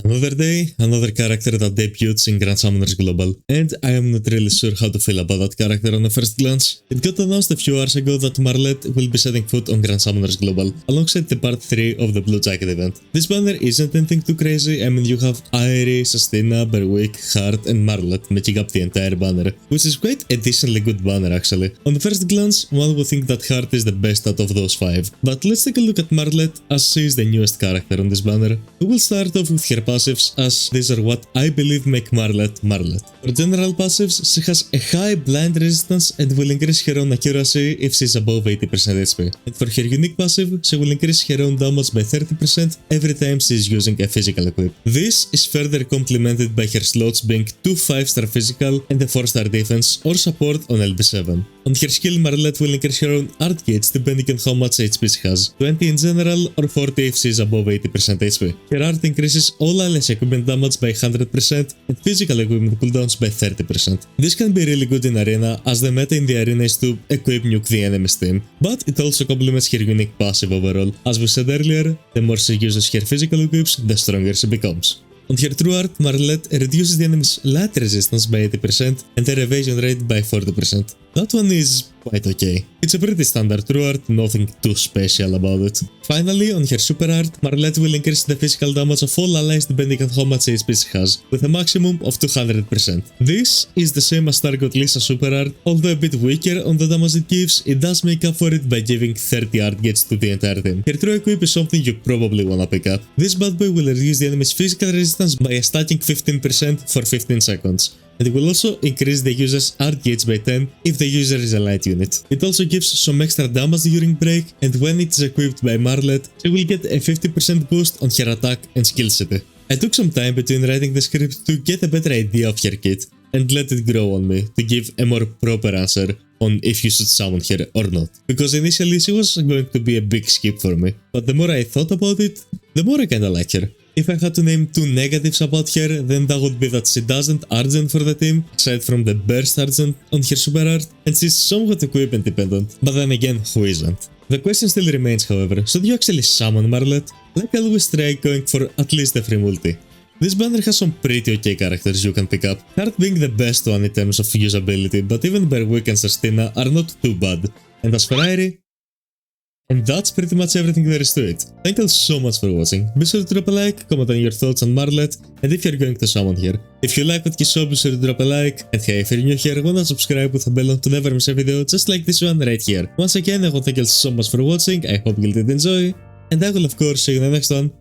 Another day, another character that debuts in Grand Summoners Global, and I am not really sure how to feel about that character on a first glance. It got announced a few hours ago that Marlet will be setting foot on Grand Summoners Global, alongside the part 3 of the Blue Jacket event. This banner isn't anything too crazy. I mean, you have Aerie, Sastina, Berwick, Hart, and Marlet making up the entire banner, which is quite a decently good banner actually. On the first glance, one would think that Hart is the best out of those 5, but let's take a look at Marlet, as she is the newest character on this banner. We will start off with her passives, as these are what I believe make Marlet Marlet. For general passives, she has a high blind resistance and will increase her own accuracy if she is above 80% HP. And for her unique passive, she will increase her own damage by 30% every time she is using a physical equip. This is further complemented by her slots being 2 5-star physical and a 4-star defense or support on LB7. On her skill, Marlet will increase her own art gauge depending on how much HP she has, 20 in general or 40 if she is above 80% HP. Her art increases all allies equipment damage by 100% and physical equipment cooldowns by 30%. This can be really good in arena, as the meta in the arena is to equip nuke the enemy's team, but it also complements her unique passive overall. As we said earlier, the more she uses her physical equips, the stronger she becomes. On her true art, Marlet reduces the enemy's light resistance by 80% and their evasion rate by 40%. That one is quite okay. It's a pretty standard true art, nothing too special about it. Finally, on her super art, Marlet will increase the physical damage of all allies depending on how much HP she has, with a maximum of 200%. This is the same as Target Lisa's super art, although a bit weaker on the damage it gives, it does make up for it by giving 30 art gauge to the entire team. Her true equip is something you probably wanna pick up. This bad boy will reduce the enemy's physical resistance by stacking 15% for 15 seconds. And it will also increase the user's art gauge by 10 if the user is a light unit. It also gives some extra damage during break, and when it is equipped by Marlet, she will get a 50% boost on her attack and skill city. I took some time between writing the script to get a better idea of her kit, and let it grow on me to give a more proper answer on if you should summon her or not. Because initially she was going to be a big skip for me, but the more I thought about it, the more I kinda like her. If I had to name 2 negatives about her, then that would be that she doesn't Argent for the team, aside from the burst Argent on her super art, and she's somewhat equipment dependent, but then again, who isn't? The question still remains, however, should you actually summon Marlet? Like I always try going for at least a free multi. This banner has some pretty okay characters you can pick up, Hart being the best one in terms of usability, but even Berwick and Sastina are not too bad. And as for Aerie, and that's pretty much everything there is to it. Thank you all so much for watching. Be sure to drop a like, comment on your thoughts on Marlet, and if you're going to summon here. If you like what you saw, be sure to drop a like, and hey, if you're new here, wanna subscribe with a bell on to never miss a video just like this one right here. Once again, I want to thank you all so much for watching, I hope you did enjoy, and I will of course see you in the next one.